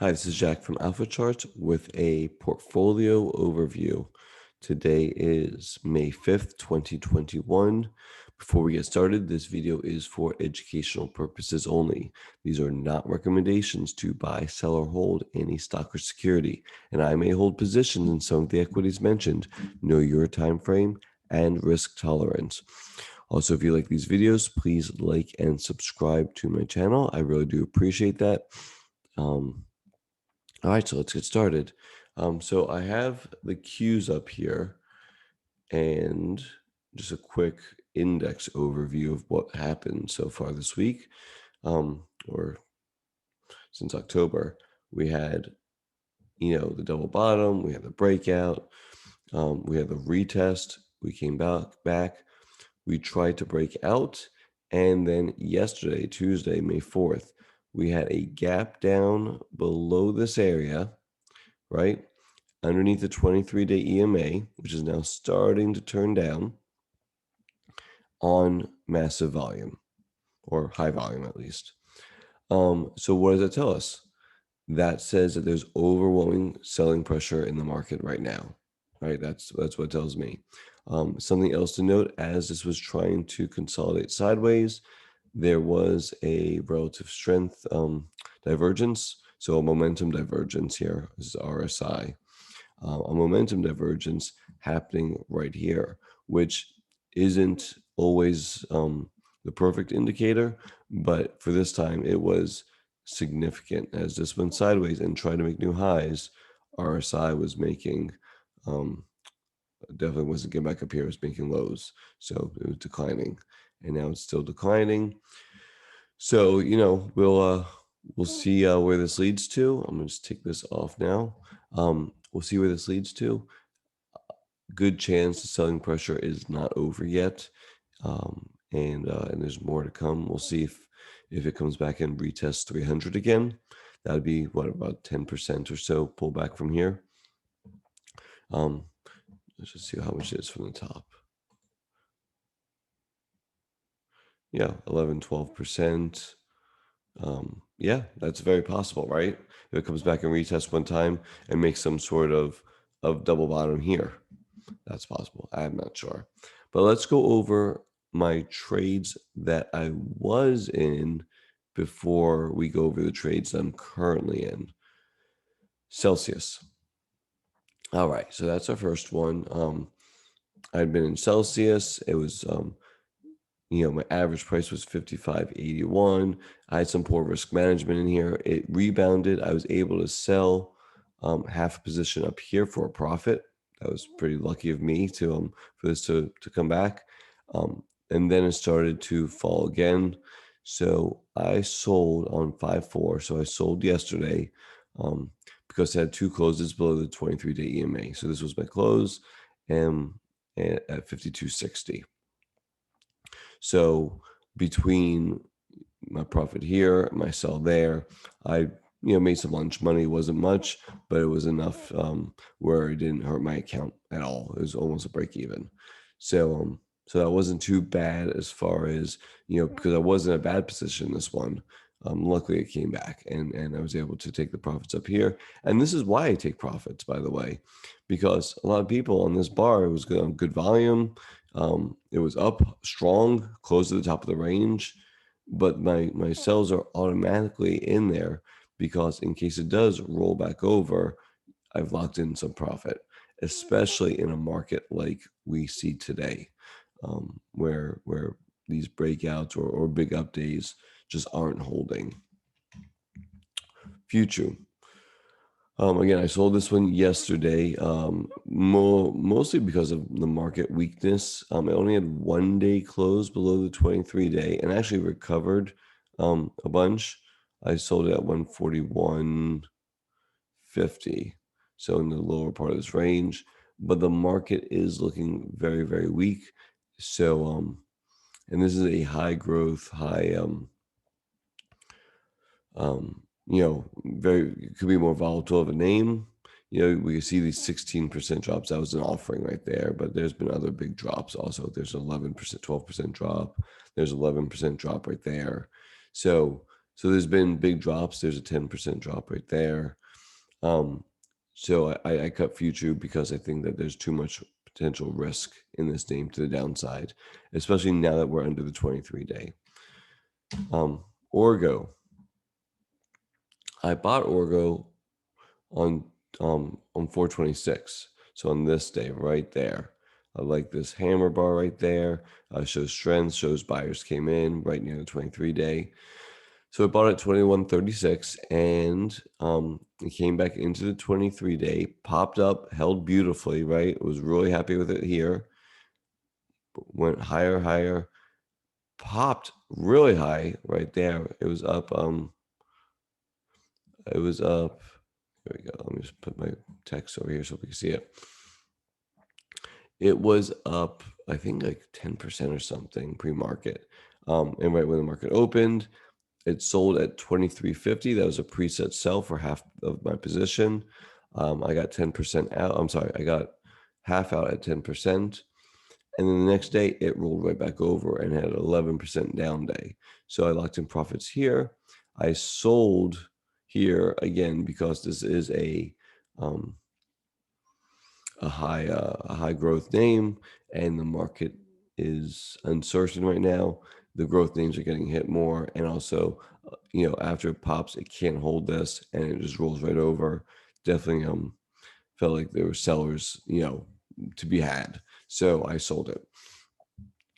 Hi, this is Jack from Alpha Charts with a portfolio overview. Today is May 5th, 2021. Before we get started, this video is for educational purposes only. These are not recommendations to buy, sell, or hold any stock or security, and I may hold positions in some of the equities mentioned. Know your time frame and risk tolerance. Also, if you like these videos, please like and subscribe to my channel. I really do appreciate that. All right, so let's get started. So I have the Qs up here and just a quick index overview of what happened so far this week, or since October. We had, the double bottom, we had the breakout, we had the retest, we came back, we tried to break out, and then yesterday, Tuesday, May 4th, we had a gap down below this area, right? Underneath the 23-day EMA, which is now starting to turn down on massive volume, or high volume at least. So what does that tell us? That says that there's overwhelming selling pressure in the market right now, right? That's what it tells me. Something else to note, as this was trying to consolidate sideways, there was a relative strength divergence. So a momentum divergence here is RSI. A momentum divergence happening right here, which isn't always the perfect indicator, but for this time it was significant. As this went sideways and tried to make new highs, RSI was making, definitely wasn't getting back up here, it was making lows. So it was declining, and now it's still declining. So, we'll see where this leads to. I'm gonna just take this off now. We'll see where this leads to. Good chance the selling pressure is not over yet, and there's more to come. We'll see if it comes back and retests 300 again. That would be what, about 10% or so pullback from here. Let's just see how much it is from the top. Yeah, 11-12%. Yeah, that's very possible, right? If it comes back and retests one time and makes some sort of double bottom here, that's possible. I'm not sure. But let's go over my trades that I was in before we go over the trades I'm currently in. Celsius. All right, so that's our first one. I'd been in Celsius. It was, my average price was 55.81. I had some poor risk management in here. It rebounded. I was able to sell half a position up here for a profit. That was pretty lucky of me to for this to come back. And then it started to fall again. So I sold on 5-4. So I sold yesterday because I had two closes below the 23-day EMA. So this was my close and at 52.60. So between my profit here, my sell there, I made some lunch money. It wasn't much, but it was enough where it didn't hurt my account at all. It was almost a break even. So that wasn't too bad as far as, because I was in a bad position this one. Luckily it came back and I was able to take the profits up here. And this is why I take profits, by the way, because a lot of people on this bar, it was good on good volume. It was up strong, close to the top of the range, but my sells are automatically in there because in case it does roll back over, I've locked in some profit, especially in a market like we see today, where these breakouts or big up days just aren't holding. FUTU. Again, I sold this one yesterday, mostly because of the market weakness. I only had 1 day close below the 23-day and actually recovered a bunch. I sold it at 141.50, so in the lower part of this range. But the market is looking very, very weak. So, and this is a high growth, very, it could be more volatile of a name. We see these 16% drops. That was an offering right there, but there's been other big drops also. There's 11%, 12% drop. There's 11% drop right there. So So there's been big drops. There's a 10% drop right there. Um, so I cut FUTU because I think that there's too much potential risk in this name to the downside, especially now that we're under the 23-day. ORGO. I bought ORGO on 426. So on this day right there, I like this hammer bar right there. Shows strength, shows buyers came in right near the 23-day. So I bought it 21.36, and it came back into the 23-day, popped up, held beautifully, right? Was really happy with it here. Went higher, higher, popped really high right there. It was up. It was up. Here we go. Let me just put my text over here so we can see it. It was up, I think, like 10% or something pre-market. And right when the market opened, it sold at 23.50. That was a preset sell for half of my position. I got 10% out. I'm sorry, I got half out at 10%. And then the next day, it rolled right back over and had an 11% down day. So I locked in profits here. I sold here again because this is a high growth name, and the market is uncertain right now. The growth names are getting hit more, and also, after it pops, it can't hold this, and it just rolls right over. Definitely, felt like there were sellers, to be had, so I sold it.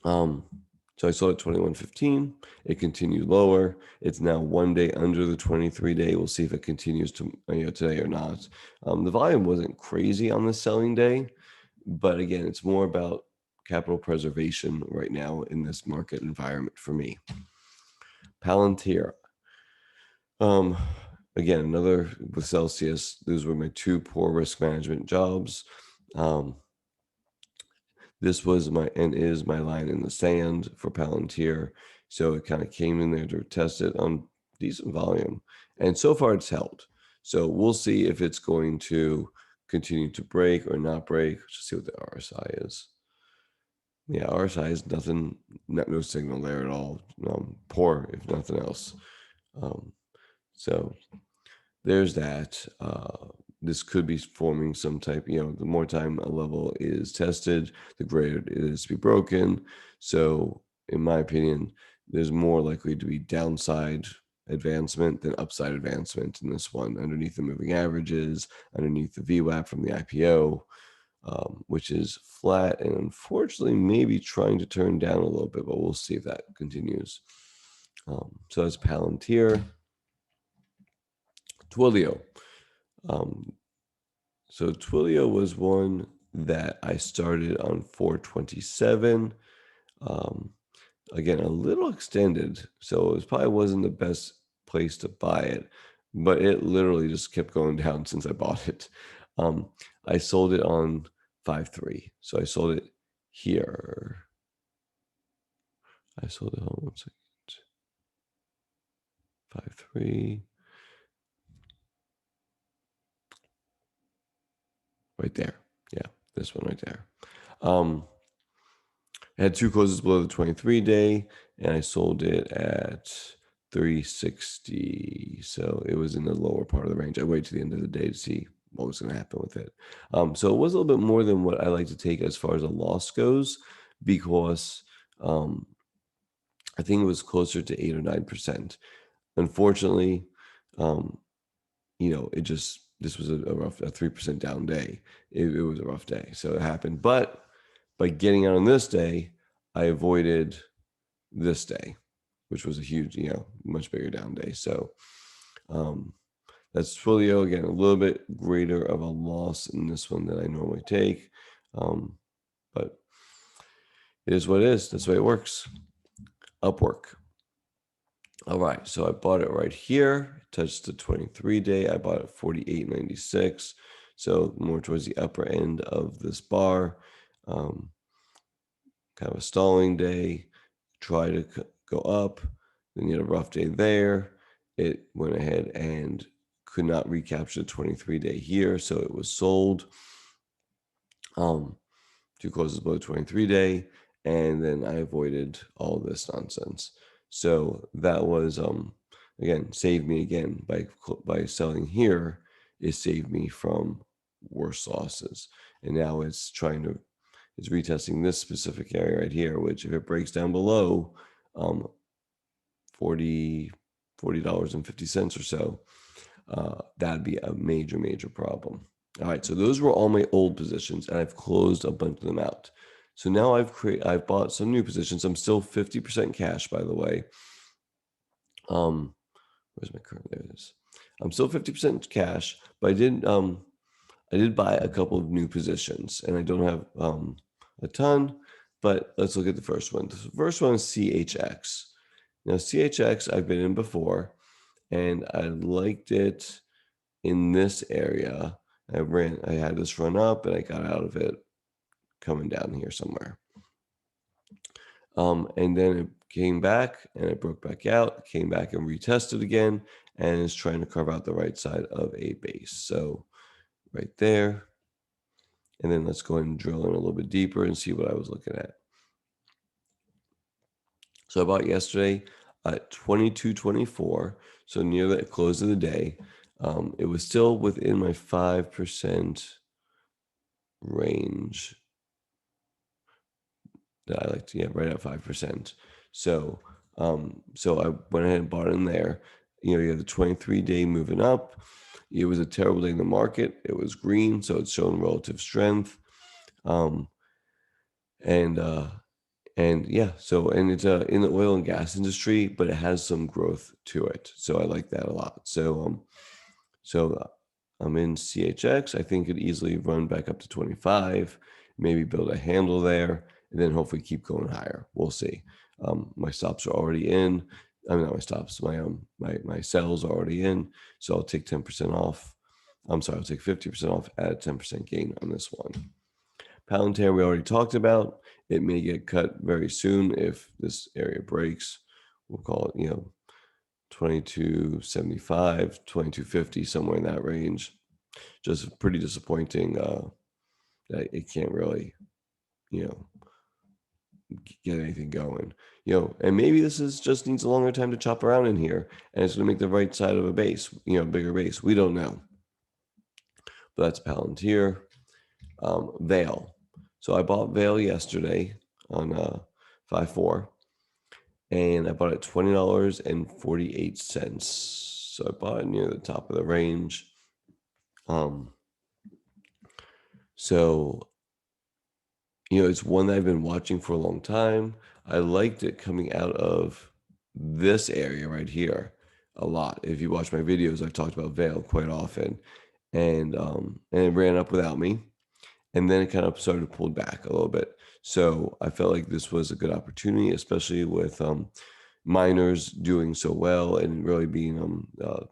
So I sold at 21.15. It continued lower. It's now 1 day under the 23-day. We'll see if it continues to today or not. The volume wasn't crazy on the selling day, but again, it's more about capital preservation right now in this market environment for me. Palantir. Again, another with Celsius. Those were my two poor risk management jobs. This was and is my line in the sand for Palantir. So it kind of came in there to test it on decent volume. And so far it's held. So we'll see if it's going to continue to break or not break. Let's see what the RSI is. Yeah, RSI is nothing, no signal there at all. Poor, if nothing else. So there's that. This could be forming some type, the more time a level is tested, the greater it is to be broken. So in my opinion, there's more likely to be downside advancement than upside advancement in this one, underneath the moving averages, underneath the VWAP from the IPO, which is flat and unfortunately maybe trying to turn down a little bit, but we'll see if that continues. So that's Palantir. TWLO. So TWLO was one that I started on 427. Again, a little extended, so it probably wasn't the best place to buy it, but it literally just kept going down since I bought it. I sold it on 5.3, so I sold it here. I sold it on 1 second. 5.3. Right there. Yeah, this one right there. I had two closes below the 23-day, and I sold it at 360. So it was in the lower part of the range. I waited to the end of the day to see what was going to happen with it. So it was a little bit more than what I like to take as far as a loss goes, because I think it was closer to 8 or 9%. Unfortunately, this was a 3% down day. It was a rough day, so it happened. But by getting out on this day, I avoided this day, which was a huge, much bigger down day. So that's TWLO. Again, a little bit greater of a loss in this one than I normally take. But it is what it is. That's the way it works. Upwork. All right, so I bought it right here, touched the 23-day. I bought it 48.96, so more towards the upper end of this bar. Kind of a stalling day, try to go up, then you had a rough day there. It went ahead and could not recapture the 23-day here, so it was sold. Two closes below 23-day, and then I avoided all this nonsense. So that was again, saved me again by selling here. It saved me from worse losses. And now it's retesting this specific area right here, which if it breaks down below 40 $40.50 or so, that'd be a major, major problem. All right, so those were all my old positions, and I've closed a bunch of them out. So now I've bought some new positions. I'm still 50% cash, by the way. Where's my current? There it is. I'm still 50% cash, but I did buy a couple of new positions, and I don't have a ton, but let's look at the first one. The first one is CHX. Now, CHX I've been in before, and I liked it in this area. I had this run up, and I got out of it coming down here somewhere. And then it came back, and it broke back out, came back and retested again, and is trying to carve out the right side of a base. So right there. And then let's go ahead and drill in a little bit deeper and see what I was looking at. So I bought yesterday at 22.24, so near the close of the day. It was still within my 5% range that I like to get, right at 5%. So so I went ahead and bought in there. You have the 23-day moving up. It was a terrible day in the market. It was green, so it's showing relative strength. Um, and yeah, so and it's in the oil and gas industry, but it has some growth to it. So I like that a lot. So I'm in CHX. I think it easily run back up to 25, maybe build a handle there, and then hopefully keep going higher. We'll see. My stops are already in. I mean, not my stops. My sells are already in. So I'll take 10% off. I'm sorry, I'll take 50% off at a 10% gain on this one. Palantir we already talked about. It may get cut very soon if this area breaks. We'll call it, 22.75, 22.50, somewhere in that range. Just pretty disappointing that it can't really, get anything going. And maybe this is just needs a longer time to chop around in here, and it's going to make the right side of a base, bigger base. We don't know. But that's Palantir. VALE. So I bought VALE yesterday on 5.4, and I bought it $20.48. So I bought it near the top of the range. So it's one that I've been watching for a long time. I liked it coming out of this area right here a lot. If you watch my videos, I've talked about VALE quite often, and it ran up without me. And then it kind of started to pull back a little bit. So I felt like this was a good opportunity, especially with miners doing so well and really being we'll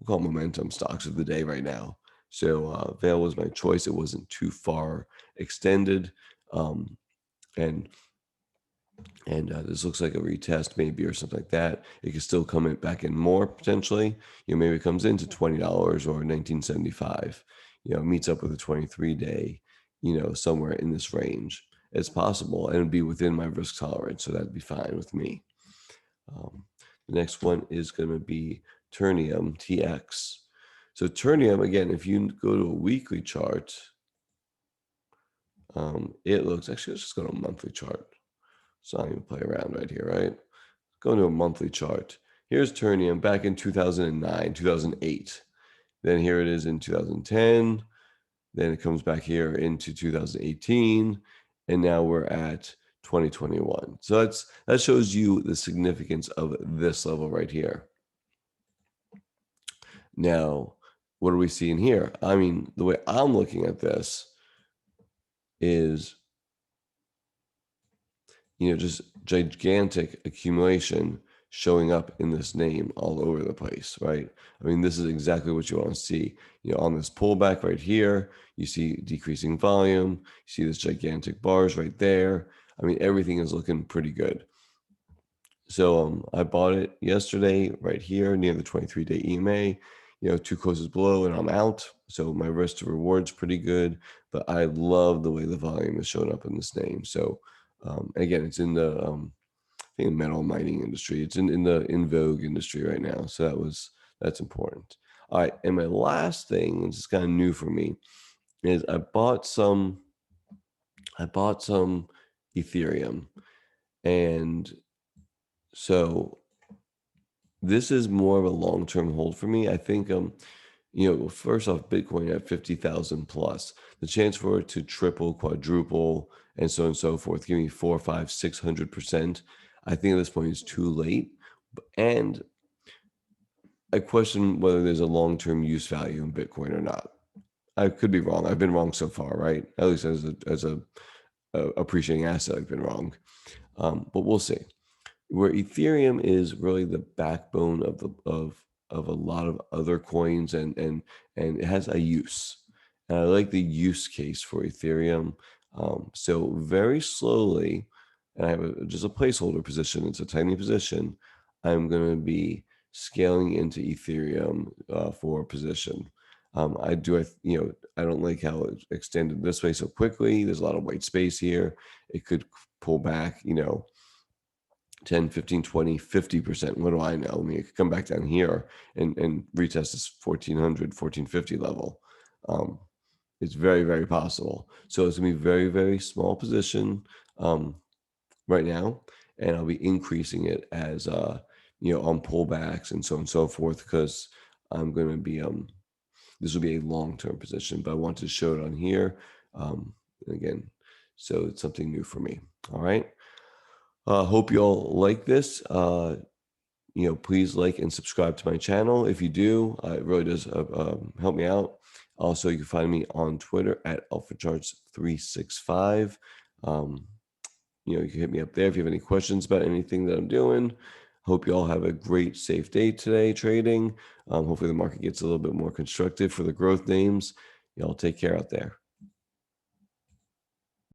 call momentum stocks of the day right now. So VALE was my choice. It wasn't too far extended, and this looks like a retest maybe or something like that. It could still come back in more potentially. Maybe it comes into $20 or 19.75. Meets up with a 23-day. Somewhere in this range. It's possible, and it'd be within my risk tolerance, so that'd be fine with me. The next one is going to be Ternium TX. So Ternium, again, if you go to a weekly chart, it looks, actually, let's just go to a monthly chart. Let's not even play around right here, right? Go to a monthly chart. Here's Ternium back in 2009, 2008. Then here it is in 2010. Then it comes back here into 2018, and now we're at 2021. So that shows you the significance of this level right here. Now, what are we seeing here? I mean, the way I'm looking at this is, just gigantic accumulation showing up in this name all over the place, right? I mean, this is exactly what you want to see. On this pullback right here, you see decreasing volume, you see this gigantic bars right there. I mean, everything is looking pretty good. So I bought it yesterday right here near the 23-day EMA, 2 closes below, and I'm out. So my risk to reward's pretty good, but I love the way the volume is showing up in this name. So again, it's in the think metal mining industry. It's in vogue industry right now. So that's important. All right. And my last thing, which is kind of new for me, is I bought some Ethereum. And so this is more of a long-term hold for me. I think first off, Bitcoin at 50,000 plus, the chance for it to triple, quadruple, and so on and so forth, give me 4, 5, 600%. I think at this point it's too late. And I question whether there's a long-term use value in Bitcoin or not. I could be wrong. I've been wrong so far, right? At least as a appreciating asset, I've been wrong. But we'll see. Where Ethereum is really the backbone of a lot of other coins, and it has a use. And I like the use case for Ethereum. So very slowly, and I have just a placeholder position. It's a tiny position. I'm going to be scaling into Ethereum for a position. I don't like how it extended this way so quickly. There's a lot of white space here. It could pull back, 10, 15, 20, 50%. What do I know? I mean, it could come back down here and retest this 1400, 1450 level. Um, it's very, very possible. So it's gonna be very, very small position right now, and I'll be increasing it as on pullbacks and so on and so forth, because I'm gonna be this will be a long-term position, but I wanted to show it on here. Again, so it's something new for me. All right. Hope you all like this. Please like and subscribe to my channel. If you do, it really does help me out. Also, you can find me on Twitter at AlphaCharts365. Um, you can hit me up there if you have any questions about anything that I'm doing. Hope you all have a great, safe day today trading. Hopefully the market gets a little bit more constructive for the growth names. Y'all take care out there.